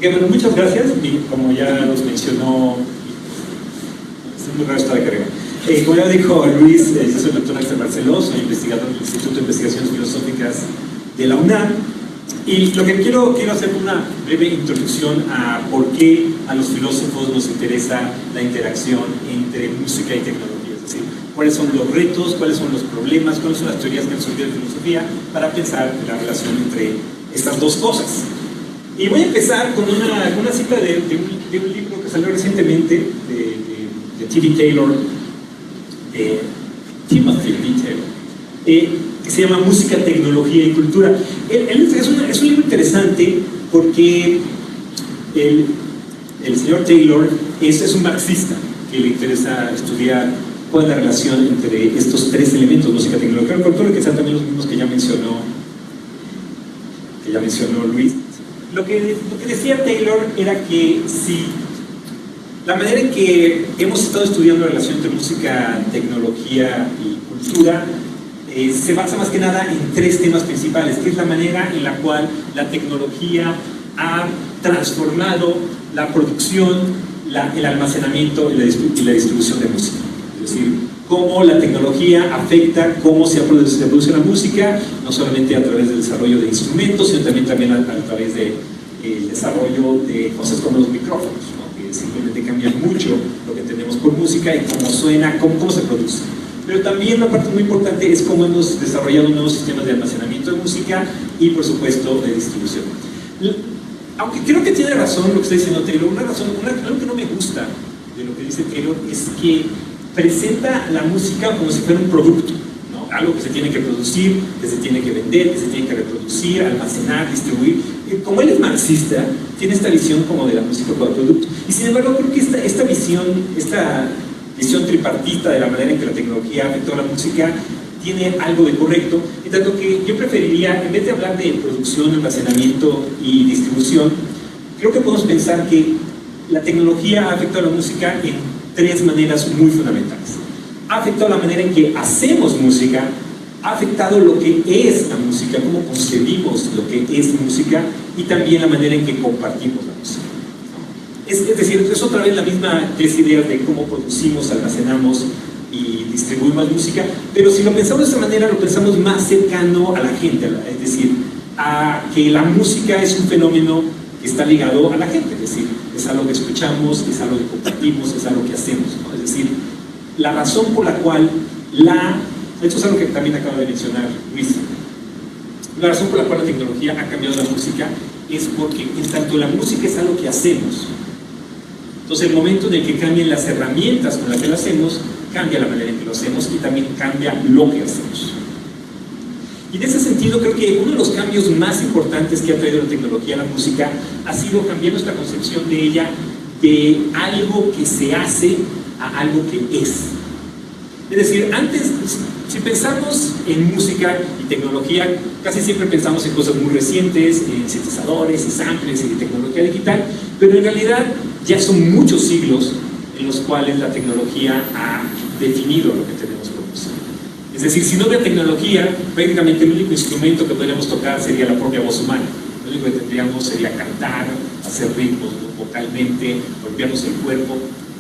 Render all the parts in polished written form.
Ok, bueno, muchas gracias. Y como ya los mencionó, es muy raro esta de carrera. Como ya dijo Luis, yo soy el doctor Axel Barceló, soy investigador del Instituto de Investigaciones Filosóficas de la UNAM. Y lo que quiero hacer una breve introducción a por qué a los filósofos nos interesa la interacción entre música y tecnología. Es decir, cuáles son los retos, cuáles son los problemas, cuáles son las teorías que han surgido en filosofía para pensar en la relación entre estas dos cosas. Y voy a empezar con una cita de un libro que salió recientemente de T.D. Taylor, Timothy D. Taylor, que se llama Música, Tecnología y Cultura. Es un libro interesante porque el señor Taylor es un marxista que le interesa estudiar cuál es la relación entre estos tres elementos, música, tecnología y cultura, que sean también los mismos que ya mencionó Luis. Lo que decía Taylor era que si la manera en que hemos estado estudiando la relación entre música, tecnología y cultura se basa más que nada en tres temas principales, que es la manera en la cual la tecnología ha transformado la producción, el almacenamiento y la distribución de música. Es decir, cómo la tecnología afecta cómo se produce la música, no solamente a través del desarrollo de instrumentos, sino también a través del desarrollo de cosas como los micrófonos, ¿no? Que simplemente cambian mucho lo que tenemos por música y cómo suena, cómo se produce. Pero también una parte muy importante es cómo hemos desarrollado nuevos sistemas de almacenamiento de música y, por supuesto, de distribución. Aunque creo que tiene razón lo que está diciendo Taylor, algo que no me gusta de lo que dice Taylor es que presenta la música como si fuera un producto, ¿no? Algo que se tiene que producir, que se tiene que vender, que se tiene que reproducir, almacenar, distribuir. Como él es marxista, tiene esta visión como de la música como producto. Y sin embargo, creo que esta visión tripartita de la manera en que la tecnología afectó a la música tiene algo de correcto, en tanto que yo preferiría, en vez de hablar de producción, almacenamiento y distribución, creo que podemos pensar que la tecnología ha afectado a la música en tres maneras muy fundamentales. Ha afectado la manera en que hacemos música, ha afectado lo que es la música, cómo concebimos lo que es música, y también la manera en que compartimos la música. Es decir, es otra vez la misma tres ideas de cómo producimos, almacenamos y distribuimos música, pero si lo pensamos de esta manera, lo pensamos más cercano a la gente, es decir, a que la música es un fenómeno que está ligado a la gente, es decir, es algo que escuchamos, es algo que compartimos, es algo que hacemos, ¿no? Es decir, la razón por la cual esto es algo que también acaba de mencionar Luis, la razón por la cual la tecnología ha cambiado la música es porque en tanto la música es algo que hacemos, entonces el momento en el que cambien las herramientas con las que lo hacemos, cambia la manera en que lo hacemos y también cambia lo que hacemos. Y en ese sentido creo que uno de los cambios más importantes que ha traído la tecnología a la música ha sido cambiar nuestra concepción de ella de algo que se hace a algo que es. Es decir, antes, si pensamos en música y tecnología, casi siempre pensamos en cosas muy recientes, en sintetizadores y samples y tecnología digital, pero en realidad ya son muchos siglos en los cuales la tecnología ha definido lo que tenemos por música. Es decir, si no hubiera tecnología, prácticamente el único instrumento que podríamos tocar sería la propia voz humana. Lo único que tendríamos sería cantar, hacer ritmos vocalmente, golpearnos el cuerpo.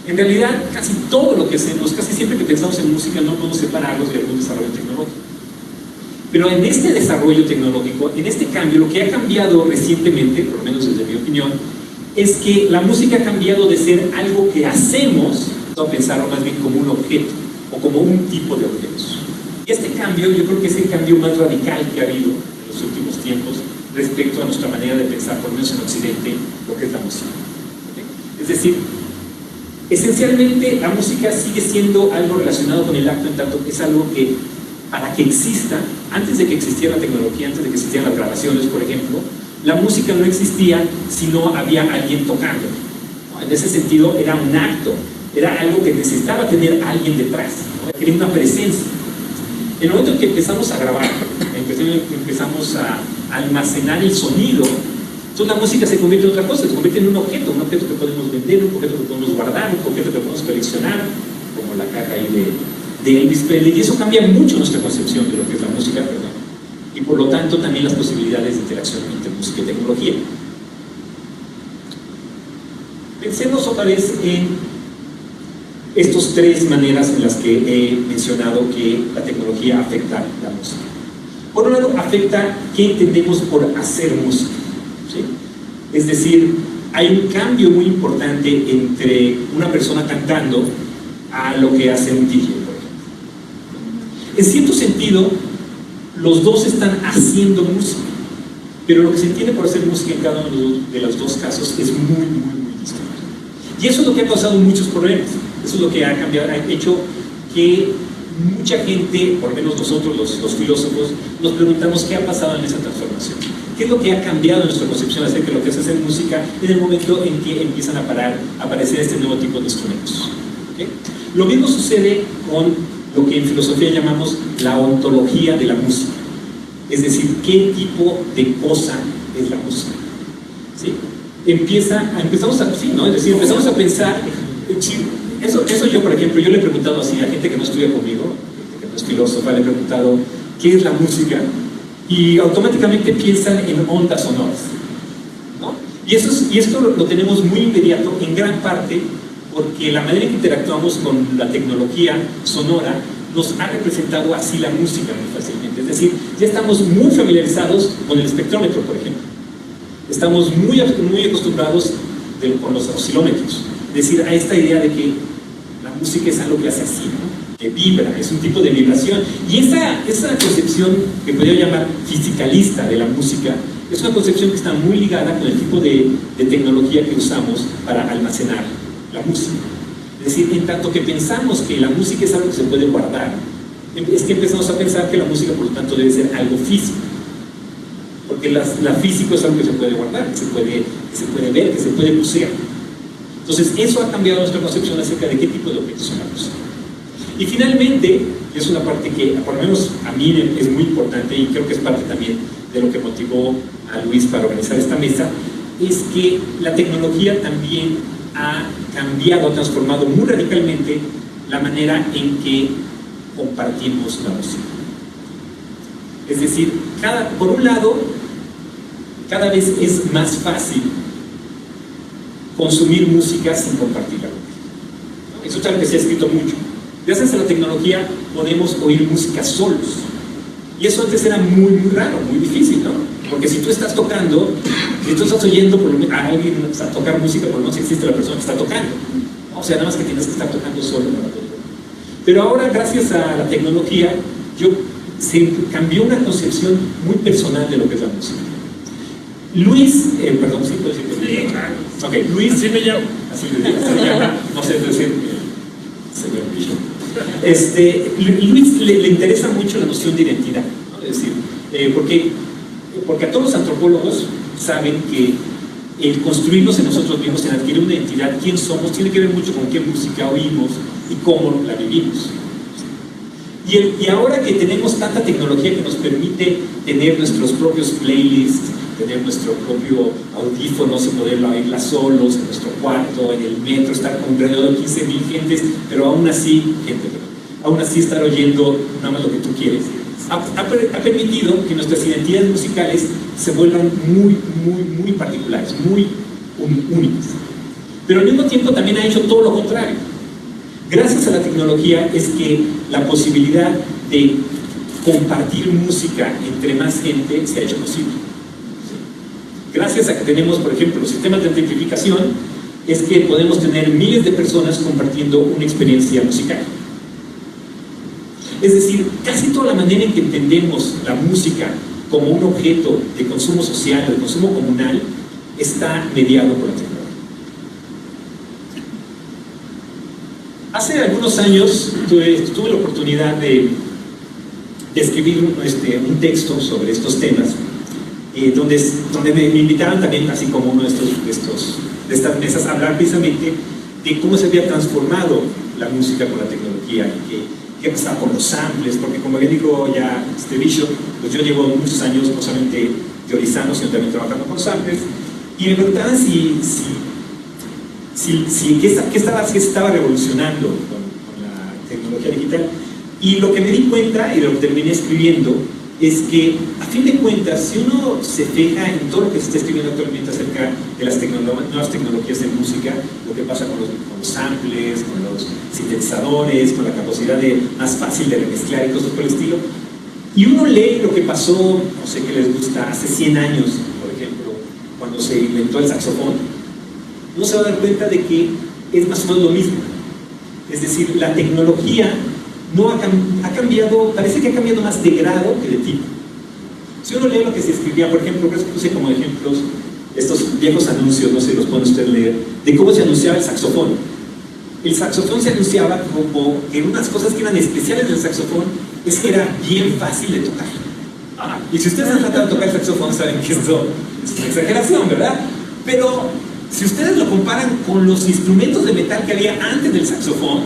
En realidad, casi todo lo que hacemos, casi siempre que pensamos en música, no podemos separarlos de algún desarrollo tecnológico. Pero en este desarrollo tecnológico, en este cambio, lo que ha cambiado recientemente, por lo menos desde mi opinión, es que la música ha cambiado de ser algo que hacemos a pensarlo más bien como un objeto o como un tipo de objetos. Y este cambio, yo creo que es el cambio más radical que ha habido en los últimos tiempos respecto a nuestra manera de pensar, por lo menos en Occidente, lo que es la música. ¿Okay? Es decir, esencialmente la música sigue siendo algo relacionado con el acto, en tanto que es algo que, para que exista, antes de que existiera la tecnología, antes de que existieran las grabaciones, por ejemplo, la música no existía si no había alguien tocando. En ese sentido, era un acto, era algo que necesitaba tener alguien detrás, ¿no? Era una presencia. En el momento en que empezamos a grabar, empezamos a almacenar el sonido, entonces la música se convierte en otra cosa, se convierte en un objeto que podemos vender, un objeto que podemos guardar, un objeto que podemos coleccionar, como la caja ahí de Elvis Presley, y eso cambia mucho nuestra concepción de lo que es la música, ¿verdad? Y por lo tanto también las posibilidades de interacción entre música y tecnología. Pensemos otra vez en estas tres maneras en las que he mencionado que la tecnología afecta la música. Por un lado, afecta qué entendemos por hacer música, ¿sí? Es decir, hay un cambio muy importante entre una persona cantando a lo que hace un DJ, por ejemplo. En cierto sentido, los dos están haciendo música, pero lo que se entiende por hacer música en cada uno de los dos casos es muy distinto. Y eso es lo que ha causado muchos problemas. Eso es lo que ha cambiado, ha hecho que mucha gente, por lo menos nosotros los filósofos, nos preguntamos qué ha pasado en esa transformación. ¿Qué es lo que ha cambiado en nuestra concepción acerca de lo que es hacer música en el momento en que empiezan a aparecer este nuevo tipo de instrumentos? ¿Okay? Lo mismo sucede con lo que en filosofía llamamos la ontología de la música. Es decir, ¿qué tipo de cosa es la música? ¿Sí? Empezamos a pensar, eso yo, por ejemplo, yo le he preguntado así a gente que no estudia conmigo, gente que no es filósofa, le he preguntado, ¿qué es la música? Y automáticamente piensan en ondas sonoras, ¿no? Y esto lo tenemos muy inmediato, en gran parte, porque la manera en que interactuamos con la tecnología sonora nos ha representado así la música muy fácilmente. Es decir, ya estamos muy familiarizados con el espectrómetro, por ejemplo. Estamos muy acostumbrados con los oscilómetros. Es decir, a esta idea de que la música es algo que hace así, ¿no? Que vibra, es un tipo de vibración. Y esa concepción que podría llamar fisicalista de la música es una concepción que está muy ligada con el tipo de tecnología que usamos para almacenar la música. Es decir, en tanto que pensamos que la música es algo que se puede guardar, es que empezamos a pensar que la música, por lo tanto, debe ser algo físico. Porque la físico es algo que se puede guardar, que se puede ver, que se puede bucear. Entonces, eso ha cambiado nuestra concepción acerca de qué tipo de objetos son la música. Y finalmente, es una parte que, por lo menos a mí, es muy importante y creo que es parte también de lo que motivó a Luis para organizar esta mesa, es que la tecnología también ha cambiado, ha transformado muy radicalmente la manera en que compartimos la música. Es decir, por un lado, cada vez es más fácil consumir música sin compartirla. Eso es algo que se ha escrito mucho. Gracias a la tecnología podemos oír música solos. Y eso antes era muy raro, muy difícil, ¿no? Porque si tú estás tocando, si tú estás oyendo a alguien a tocar música, por lo menos existe la persona que está tocando. O sea, nada más que tienes que estar tocando solo para poder. Pero ahora, gracias a la tecnología, se cambió una concepción muy personal de lo que es la música. Luis, perdón, ¿sí puedo decir? Sí, claro. Ok, Luis. Así me llamo. Así me llama, no sé decir, señor Bishop. Luis le interesa mucho la noción de identidad, ¿no? Es decir, porque a todos los antropólogos saben que el construirnos en nosotros mismos, en adquirir una identidad, quién somos, tiene que ver mucho con qué música oímos y cómo la vivimos. Y ahora que tenemos tanta tecnología que nos permite tener nuestros propios playlists, tener nuestro propio audífonos y poder oírla solos en nuestro cuarto, en el metro, estar con alrededor de 15,000 gentes, pero aún así estar oyendo nada más lo que tú quieres, ha permitido que nuestras identidades musicales se vuelvan muy particulares, muy únicas. Pero al mismo tiempo también ha hecho todo lo contrario. Gracias a la tecnología es que la posibilidad de compartir música entre más gente se ha hecho posible. Gracias a que tenemos, por ejemplo, los sistemas de amplificación, es que podemos tener miles de personas compartiendo una experiencia musical. Es decir, casi toda la manera en que entendemos la música como un objeto de consumo social, de consumo comunal, está mediado por la tecnología. Hace algunos años tuve la oportunidad de escribir un texto sobre estos temas, donde me invitaron también, así como uno de estas mesas, a hablar precisamente de cómo se había transformado la música con la tecnología y qué pasaba con los samples, porque como bien dijo ya Bishop, pues yo llevo muchos años no solamente teorizando, sino también trabajando con samples, y me preguntaban qué estaba revolucionando con la tecnología digital. Y lo que me di cuenta, y lo que terminé escribiendo, es que, a fin de cuentas, si uno se fija en todo lo que se está escribiendo actualmente acerca de las nuevas tecnologías en música, lo que pasa con los samplers, con los sintetizadores, con la capacidad más fácil de remezclar y cosas por el estilo, y uno lee lo que pasó, no sé qué les gusta, hace 100 años, por ejemplo, cuando se inventó el saxofón, uno se va a dar cuenta de que es más o menos lo mismo. Es decir, la tecnología no ha cambiado, parece que ha cambiado más de grado que de tipo. Si uno lee lo que se escribía, por ejemplo, creo que puse como ejemplos estos viejos anuncios, no sé si los pueden ustedes leer, de cómo se anunciaba el saxofón. El saxofón se anunciaba como que unas cosas que eran especiales del saxofón es que era bien fácil de tocar. Y si ustedes han tratado de tocar el saxofón, saben que esto es una exageración, ¿verdad? Pero si ustedes lo comparan con los instrumentos de metal que había antes del saxofón,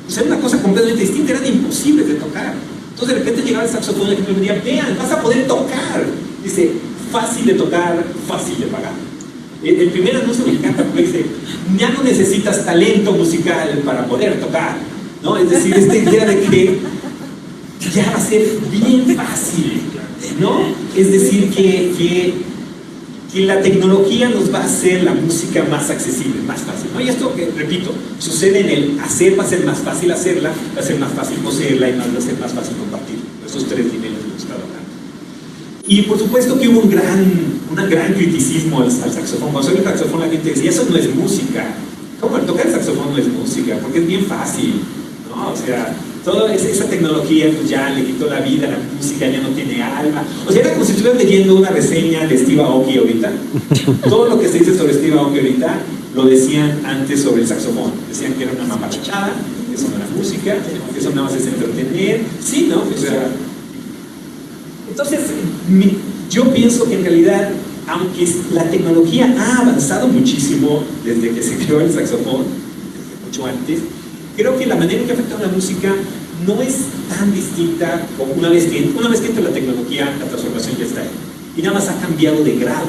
pues era una cosa completamente distinta, eran imposibles de tocar. Entonces de repente llegaba el saxofón y el me decía, vean, vas a poder tocar. Dice, fácil de tocar, fácil de pagar. El primer anuncio me encanta porque dice, ya no necesitas talento musical para poder tocar, ¿no? Es decir, esta idea de que ya va a ser bien fácil, ¿no? Es decir, que la tecnología nos va a hacer la música más accesible, más fácil, ¿no? Y esto, que repito, sucede en el hacer, va a ser más fácil hacerla, va a ser más fácil poseerla y va a ser más fácil compartirla. Esos tres niveles de los que estaba hablando. Y por supuesto que hubo un gran criticismo al saxofón. Cuando salió el saxofón la gente decía, eso no es música. ¿Cómo? Tocar el saxofón no es música, porque es bien fácil, ¿no? O sea, toda esa tecnología pues ya le quitó la vida a la música, ya no tiene alma. O sea, era como si estuvieras leyendo una reseña de Steve Aoki ahorita. Todo lo que se dice sobre Steve Aoki ahorita lo decían antes sobre el saxofón. Decían que era una mamachachada, que eso no era música, que eso nada más es entretener. Sí, ¿no? O sea, entonces, yo pienso que en realidad, aunque la tecnología ha avanzado muchísimo desde que se creó el saxofón, desde mucho antes, creo que la manera en que afecta a la música no es tan distinta como una vez que entra la tecnología, la transformación ya está ahí. Y nada más ha cambiado de grado.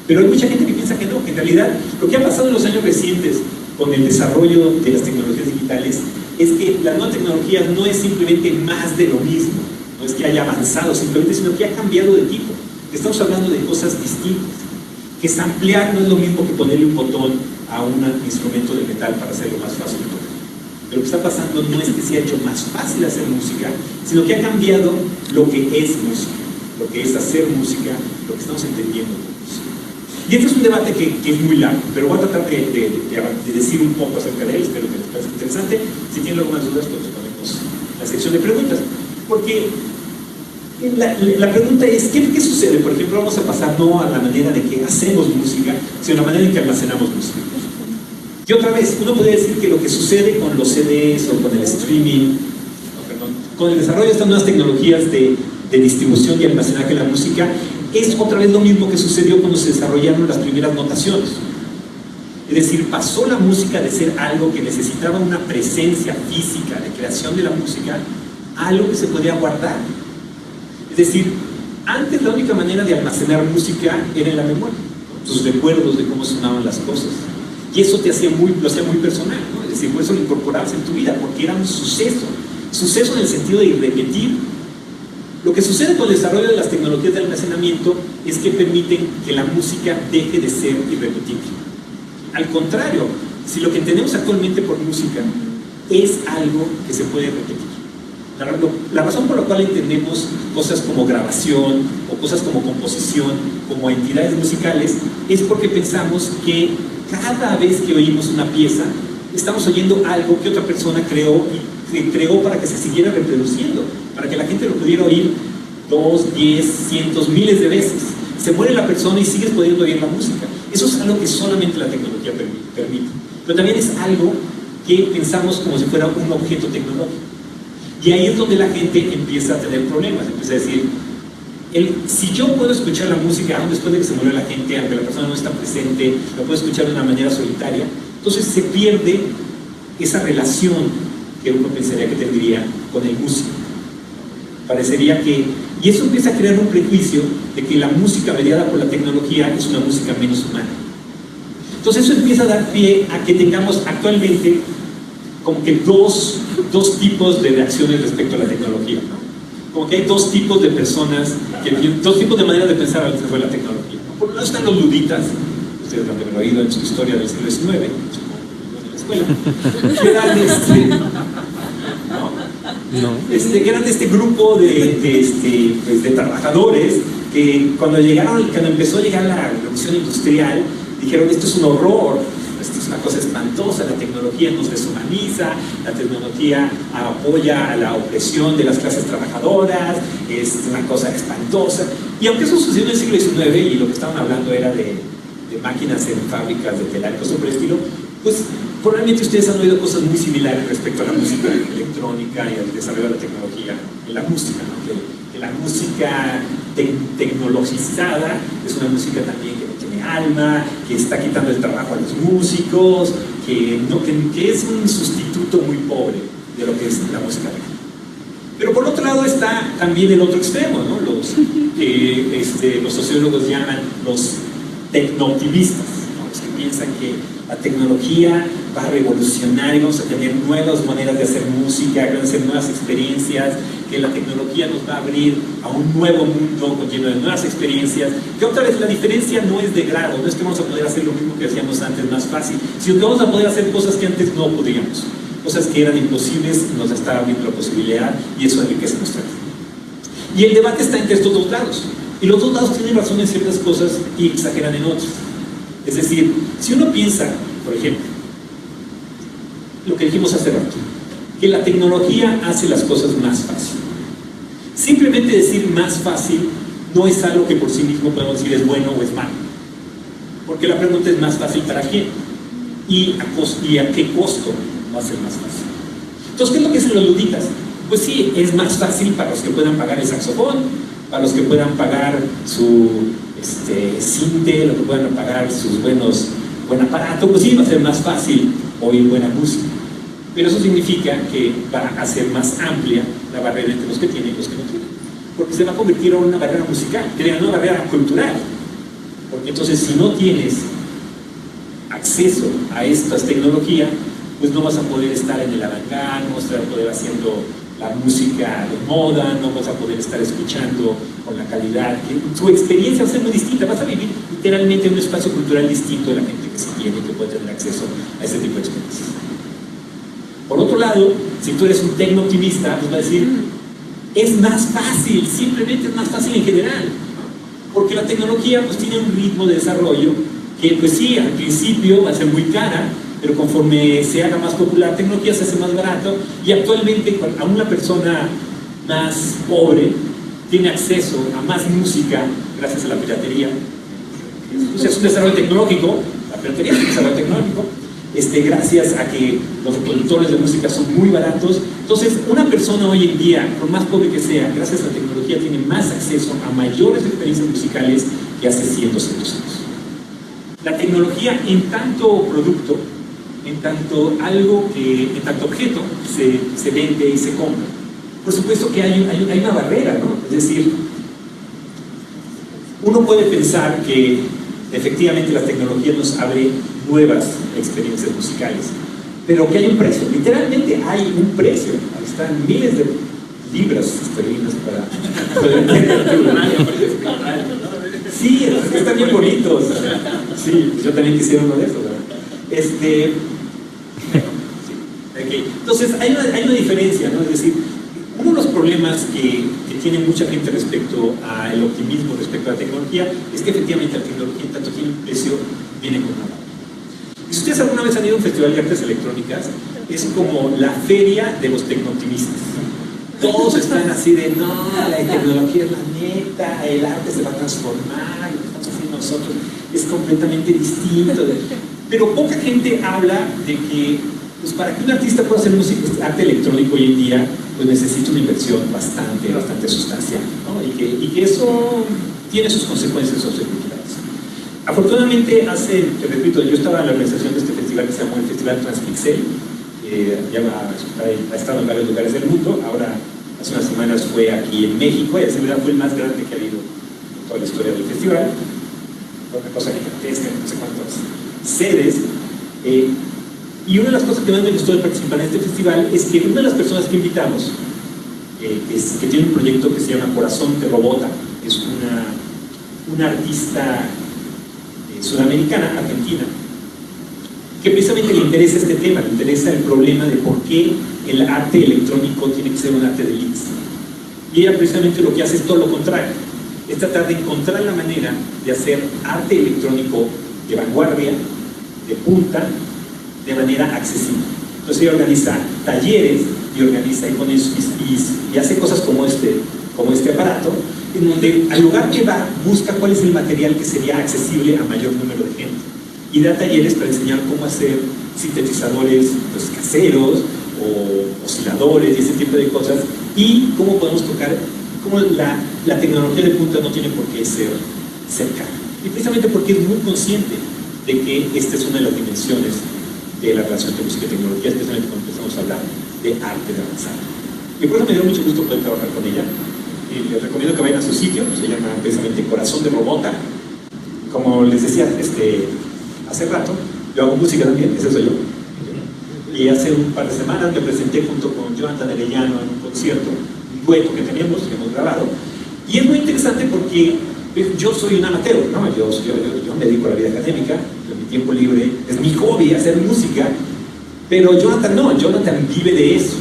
Pero hay mucha gente que piensa que no, que en realidad lo que ha pasado en los años recientes con el desarrollo de las tecnologías digitales es que la nueva tecnología no es simplemente más de lo mismo, no es que haya avanzado simplemente, sino que ha cambiado de tipo. Estamos hablando de cosas distintas. Que samplear no es lo mismo que ponerle un botón a un instrumento de metal para hacerlo más fácil de tocar. Pero lo que está pasando no es que se ha hecho más fácil hacer música, sino que ha cambiado lo que es música, lo que es hacer música, lo que estamos entendiendo como música. Y este es un debate que es muy largo, pero voy a tratar de decir un poco acerca de él, espero que les parezca interesante. Si tienen algunas dudas, pues ponemos la sección de preguntas. Porque la pregunta es, ¿qué sucede? Por ejemplo, vamos a pasar no a la manera de que hacemos música, sino a la manera en que almacenamos música. Y otra vez, uno puede decir que lo que sucede con los CDs o con el streaming, con el desarrollo de estas nuevas tecnologías de distribución y almacenaje de la música, es otra vez lo mismo que sucedió cuando se desarrollaron las primeras notaciones. Es decir, pasó la música de ser algo que necesitaba una presencia física de creación de la música a algo que se podía guardar. Es decir, antes la única manera de almacenar música era en la memoria, ¿no? Tus recuerdos de cómo sonaban las cosas. Y eso lo hacía muy personal, ¿no? Es decir, por eso lo incorporabas en tu vida, porque era un suceso en el sentido de repetir. Lo que sucede con el desarrollo de las tecnologías de almacenamiento es que permiten que la música deje de ser irrepetible. Al contrario, si lo que entendemos actualmente por música es algo que se puede repetir. La razón por la cual entendemos cosas como grabación o cosas como composición, como entidades musicales, es porque pensamos que cada vez que oímos una pieza, estamos oyendo algo que otra persona creó y que creó para que se siguiera reproduciendo, para que la gente lo pudiera oír 2, 10, cientos, miles de veces. Se muere la persona y sigues pudiendo oír la música. Eso es algo que solamente la tecnología permite. Pero también es algo que pensamos como si fuera un objeto tecnológico. Y ahí es donde la gente empieza a tener problemas, empieza a decir, si yo puedo escuchar la música aún después de que se murió la gente, aunque la persona no está presente, la puedo escuchar de una manera solitaria, entonces se pierde esa relación que uno pensaría que tendría con el músico. Parecería que, y eso empieza a crear un prejuicio de que la música mediada por la tecnología es una música menos humana. Entonces eso empieza a dar pie a que tengamos actualmente como que dos tipos de reacciones respecto a la tecnología, ¿no? como que hay dos tipos de personas, dos tipos de maneras de pensar alrededor de la tecnología. Por un lado están los luditas, ustedes han de haberlo oído en su historia del siglo XIX, en la escuela, que eran de este grupo de trabajadores que cuando empezó a llegar la revolución industrial, dijeron: esto es un horror, esto es una cosa espantosa, la tecnología nos deshumaniza, la tecnología apoya a la opresión de las clases trabajadoras, es una cosa espantosa. Y aunque eso sucedió en el siglo XIX y lo que estaban hablando era de máquinas en fábricas de telar y cosas por el estilo, pues probablemente ustedes han oído cosas muy similares respecto a la música electrónica y al desarrollo de la tecnología en la música, ¿no? Que la música tecnologizada es una música también que no tiene alma, que está quitando el trabajo a los músicos, que es un sustituto muy pobre de lo que es la música real. Pero por otro lado está también el otro extremo, ¿no? Los sociólogos llaman los tecno-optimistas, ¿no? Los que piensan que la tecnología va a revolucionar y vamos a tener nuevas maneras de hacer música, de hacer nuevas experiencias, que la tecnología nos va a abrir a un nuevo mundo lleno de nuevas experiencias, que otra vez la diferencia no es de grado, no es que vamos a poder hacer lo mismo que hacíamos antes más fácil, sino que vamos a poder hacer cosas que antes no podíamos, cosas que eran imposibles, nos estaba abriendo la posibilidad y eso enriquece nuestra vida. Y el debate está entre estos dos lados, y los dos lados tienen razón en ciertas cosas y exageran en otras. Es decir, si uno piensa, por ejemplo, lo que dijimos hace rato, que la tecnología hace las cosas más fácil. Simplemente decir más fácil no es algo que por sí mismo podemos decir es bueno o es malo. Porque la pregunta es: ¿más fácil para quién? ¿Y a qué costo va a ser más fácil? Entonces, ¿qué es lo que dicen los luditas? Pues sí, es más fácil para los que puedan pagar el saxofón, para los que puedan pagar su cinte, los que puedan pagar sus buen aparato, pues sí, va a ser más fácil oír buena música. Pero eso significa que va a ser más amplia la barrera entre los que tienen y los que no tienen. Porque se va a convertir en una barrera musical, creando una barrera cultural. Porque entonces, si no tienes acceso a estas tecnologías, pues no vas a poder estar en el avant-garde, no vas a poder haciendo la música de moda, no vas a poder estar escuchando con la calidad, que tu experiencia va a ser muy distinta, vas a vivir literalmente en un espacio cultural distinto de la gente que se tiene, que puede tener acceso a ese tipo de experiencias. Por otro lado, si tú eres un tecno-optimista, pues vas a decir: es más fácil, simplemente es más fácil en general, porque la tecnología pues tiene un ritmo de desarrollo que pues sí, al principio va a ser muy cara, pero conforme se haga más popular la tecnología se hace más barato, y actualmente aún una persona más pobre tiene acceso a más música gracias a la piratería. O sea, es un desarrollo tecnológico, la piratería es un desarrollo tecnológico, gracias a que los reproductores de música son muy baratos. Entonces, una persona hoy en día, por más pobre que sea, gracias a la tecnología tiene más acceso a mayores experiencias musicales que hace cientos años. La tecnología en tanto producto, en tanto objeto, se vende y se compra. Por supuesto que hay una barrera, ¿no? Es decir, uno puede pensar que efectivamente la tecnología nos abre nuevas experiencias musicales, pero que hay un precio, literalmente hay un precio. Ahí están miles de libras esterlinas para sí, están bien bonitos. Sí, yo también quisiera uno de esos, ¿verdad? Okay. Entonces hay una diferencia, ¿no? Es decir, uno de los problemas que tiene mucha gente respecto al optimismo respecto a la tecnología es que efectivamente la tecnología, en tanto tiene un precio, viene con una barra. Y si ustedes alguna vez han ido a un festival de artes electrónicas, es como la feria de los tecno-optimistas. Todos están así de: no, la tecnología es la neta, el arte se va a transformar, lo que estamos haciendo nosotros es completamente distinto. Pero poca gente habla de que pues para que un artista pueda hacer arte electrónico hoy en día, pues necesita una inversión bastante sustancial, ¿no? Y que eso tiene sus consecuencias socioculturales. Afortunadamente, te repito, yo estaba en la organización de este festival que se llamó el Festival Transpixel, que ha estado en varios lugares del mundo. Ahora, hace unas semanas fue aquí en México, y de seguridad fue el más grande que ha habido en toda la historia del festival. Una cosa gigantesca, no sé cuántas sedes. Y una de las cosas que más me gustó de participar en este festival es que una de las personas que invitamos que tiene un proyecto que se llama Corazón de Robota. Es una artista sudamericana, argentina, que precisamente le interesa este tema, le interesa el problema de por qué el arte electrónico tiene que ser un arte de elites. Y ella precisamente lo que hace es todo lo contrario, es tratar de encontrar la manera de hacer arte electrónico de vanguardia, de punta, de manera accesible. Entonces ella organiza talleres y hace cosas como este aparato, en donde al lugar que va busca cuál es el material que sería accesible a mayor número de gente y da talleres para enseñar cómo hacer sintetizadores caseros o osciladores y ese tipo de cosas, y cómo podemos tocar, cómo la tecnología de punta no tiene por qué ser cercana, y precisamente porque es muy consciente de que esta es una de las dimensiones de la relación entre música y tecnología, especialmente cuando empezamos a hablar de arte de avanzada. Y por eso me dio mucho gusto poder trabajar con ella. Y les recomiendo que vayan a su sitio, se llama precisamente Corazón de Robota. Como les decía hace rato, yo hago música también, ese soy yo. Y hace un par de semanas me presenté junto con Jonathan Arellano en un concierto, un dueto que teníamos, que hemos grabado. Y es muy interesante porque yo soy un amateur, ¿no? Yo me dedico a la vida académica, en mi tiempo libre es mi hobby hacer música, pero Jonathan no, Jonathan vive de eso.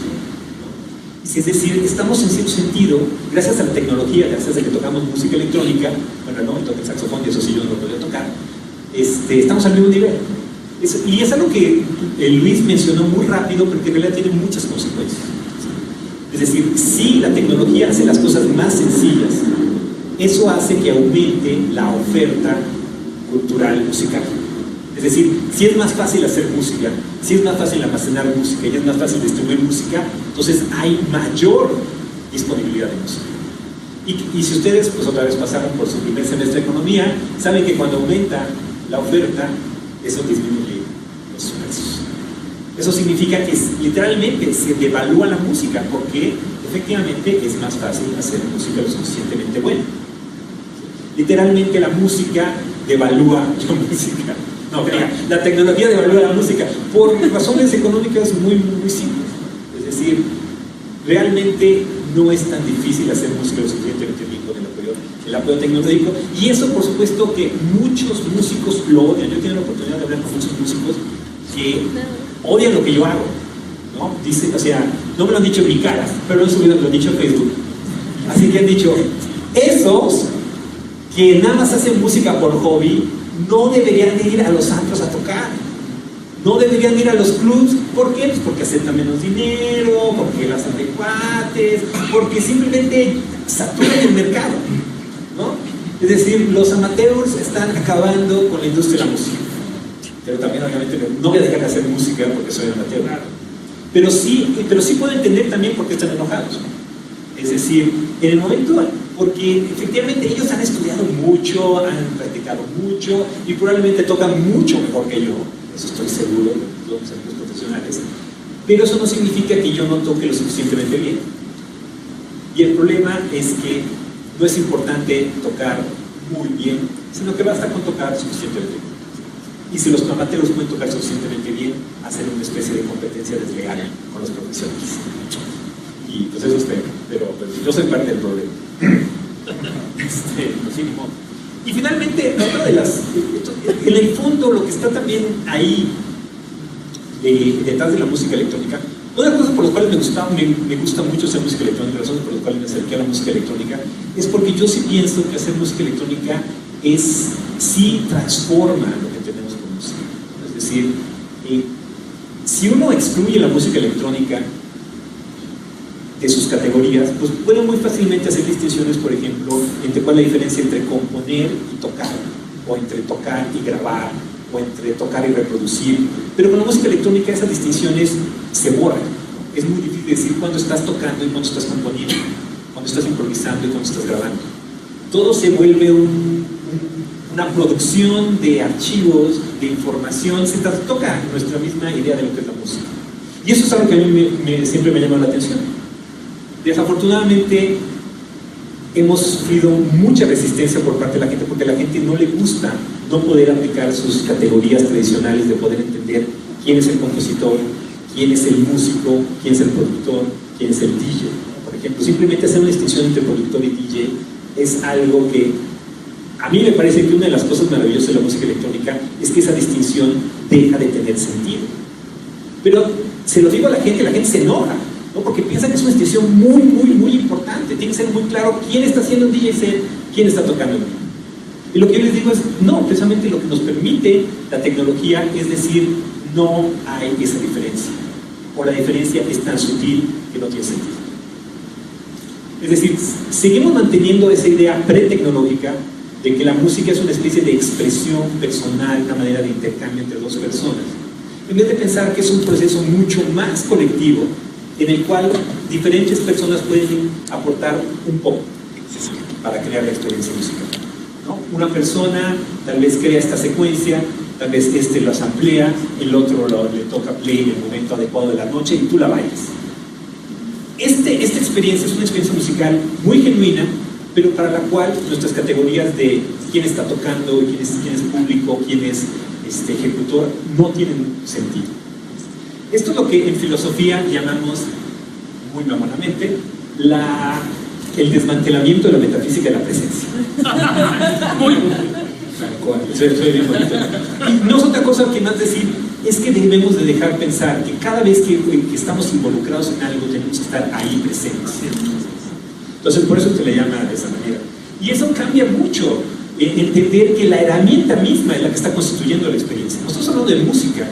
Es decir, estamos en cierto sentido, gracias a la tecnología, gracias a que tocamos música electrónica, bueno, no, toco el saxofón y eso sí yo no lo podía tocar, estamos al mismo nivel. Y es algo que Luis mencionó muy rápido, porque en realidad tiene muchas consecuencias. Es decir, si la tecnología hace las cosas más sencillas, eso hace que aumente la oferta cultural musical. Es decir, si es más fácil hacer música, si es más fácil almacenar música y es más fácil distribuir música, entonces hay mayor disponibilidad de música. Y si ustedes, pues otra vez pasaron por su primer semestre de economía, saben que cuando aumenta la oferta, eso disminuye los precios. Eso significa que literalmente se devalúa la música, porque efectivamente es más fácil hacer música lo suficientemente buena. Literalmente la música devalúa la música. No, la tecnología devalúa la música por razones económicas muy simples. Es decir, realmente no es tan difícil hacer música lo suficientemente bien con el apoyo tecnológico, y eso por supuesto que muchos músicos lo odian. Yo he tenido la oportunidad de hablar con muchos músicos que odian lo que yo hago, ¿no? Dicen, o sea, no me lo han dicho en mi cara, pero lo han dicho en Facebook. Así que han dicho, esos que nada más hacen música por hobby no deberían ir a los antros a tocar, no deberían ir a los clubs. ¿Por qué? Pues porque aceptan menos dinero, porque las hacen de cuates, porque simplemente saturan el mercado, ¿no? Es decir, los amateurs están acabando con la industria de la música. Pero también obviamente no voy a dejar de hacer música porque soy amateur. Pero sí puedo entender también por qué están enojados. Es decir, en el momento, porque efectivamente ellos han estudiado mucho, han practicado mucho y probablemente tocan mucho mejor que yo, eso estoy seguro, todos mis amigos profesionales, pero eso no significa que yo no toque lo suficientemente bien. Y el problema es que no es importante tocar muy bien, sino que basta con tocar suficientemente bien. Y si los amateurs pueden tocar suficientemente bien, hacer una especie de competencia desleal con los profesionales. Y pues eso es feo, pero yo soy parte del problema. Y finalmente, otra de las, en el fondo, lo que está también ahí detrás de la música electrónica, una de las cosas por las cuales me gusta mucho hacer música electrónica, las razones por las cuales me acerqué a la música electrónica, es porque yo sí pienso que hacer música electrónica sí transforma lo que tenemos con música. Es decir, si uno excluye la música electrónica de sus categorías, pues puede muy fácilmente hacer distinciones, por ejemplo, entre cuál es la diferencia entre componer y tocar, o entre tocar y grabar, o entre tocar y reproducir. Pero con la música electrónica esas distinciones se borran. Es muy difícil decir cuándo estás tocando y cuándo estás componiendo, cuándo estás improvisando y cuándo estás grabando. Todo se vuelve una producción de archivos, de información, se toca nuestra misma idea de lo que es la música. Y eso es algo que a mí siempre me llama la atención. Desafortunadamente hemos sufrido mucha resistencia por parte de la gente, porque a la gente no le gusta no poder aplicar sus categorías tradicionales de poder entender quién es el compositor, quién es el músico, quién es el productor, quién es el DJ, por ejemplo. ejemplo, simplemente hacer una distinción entre productor y DJ es algo que a mí me parece que una de las cosas maravillosas de la música electrónica es que esa distinción deja de tener sentido. Pero se lo digo a la gente se enoja, ¿no? Porque piensa que es una distinción muy importante. Tiene que ser muy claro quién está haciendo un DJ set, quién está tocando en vivo. Y lo que yo les digo es, no, precisamente lo que nos permite la tecnología es decir, no hay esa diferencia. O la diferencia es tan sutil que no tiene sentido. Es decir, seguimos manteniendo esa idea pre-tecnológica de que la música es una especie de expresión personal, una manera de intercambio entre dos personas, en vez de pensar que es un proceso mucho más colectivo en el cual diferentes personas pueden aportar un poco para crear la experiencia musical, ¿no? Una persona tal vez crea esta secuencia, tal vez este lo samplea, el otro le toca play en el momento adecuado de la noche y tú la bailas. Esta experiencia es una experiencia musical muy genuina, pero para la cual nuestras categorías de quién está tocando, quién es público, quién es ejecutor, no tienen sentido. Esto es lo que en filosofía llamamos, muy mamonamente, el desmantelamiento de la metafísica de la presencia. Muy soy bien bonito. Y no es otra cosa que más decir, es que debemos de dejar pensar que cada vez que estamos involucrados en algo tenemos que estar ahí presentes. Entonces por eso se le llama de esa manera. Y eso cambia mucho, entender que la herramienta misma es la que está constituyendo la experiencia. No estamos hablando de música.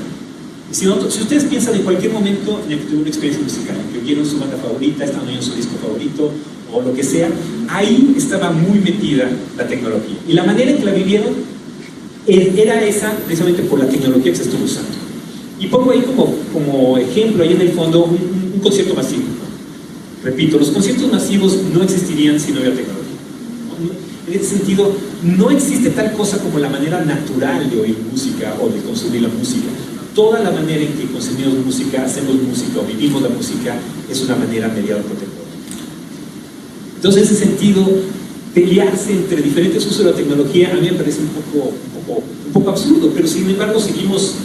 Si ustedes piensan en cualquier momento en el que tuvieron una experiencia musical, en que oyeron su banda favorita, estaban oyendo su disco favorito, o lo que sea, ahí estaba muy metida la tecnología. Y la manera en que la vivieron era esa, precisamente por la tecnología que se estuvo usando. Y pongo ahí como ejemplo, ahí en el fondo, un concierto masivo. Repito, los conciertos masivos no existirían si no hubiera tecnología. En ese sentido, no existe tal cosa como la manera natural de oír música o de consumir la música. Toda la manera en que consumimos música, hacemos música o vivimos la música es una manera mediada por tecnología. Entonces, en ese sentido, pelearse entre diferentes usos de la tecnología a mí me parece un poco absurdo, pero sin embargo seguimos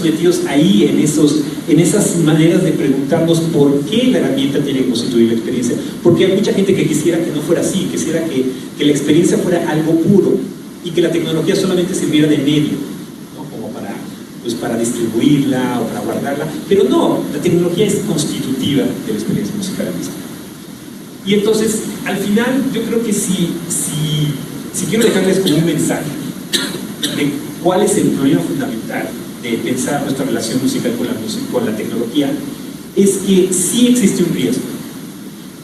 metidos ahí en esas maneras de preguntarnos por qué la herramienta tiene que constituir la experiencia. Porque hay mucha gente que quisiera que no fuera así, quisiera que la experiencia fuera algo puro y que la tecnología solamente sirviera de medio, ¿no? Como para distribuirla o para guardarla, pero no, la tecnología es constitutiva de la experiencia musical misma. Y entonces, al final, yo creo que si quiero dejarles como un mensaje de cuál es el problema fundamental de pensar nuestra relación musical con la tecnología, es que sí existe un riesgo.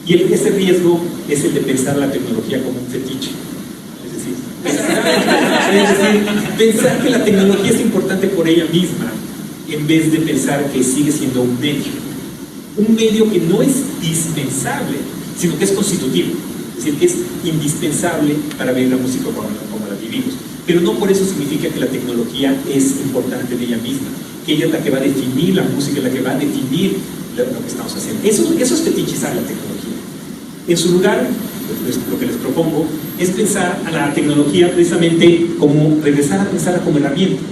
Y ese riesgo es el de pensar la tecnología como un fetiche. Es decir, pensar que la tecnología es importante por ella misma, en vez de pensar que sigue siendo un medio que no es dispensable, sino que es constitutivo, es decir, que es indispensable para ver la música como la vivimos. Pero no por eso significa que la tecnología es importante en ella misma, que ella es la que va a definir la música, es la que va a definir lo que estamos haciendo. Eso es fetichizar la tecnología. En su lugar, lo que les propongo es pensar a la tecnología precisamente como regresar a pensarla como herramienta,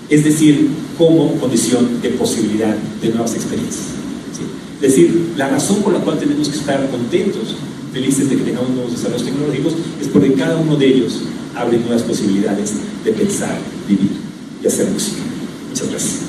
es decir, como condición de posibilidad de nuevas experiencias. ¿Sí? Es decir, la razón por la cual tenemos que estar contentos, felices de que tengamos nuevos desarrollos tecnológicos, es porque cada uno de ellos abre nuevas posibilidades de pensar, vivir y hacer música. Muchas gracias.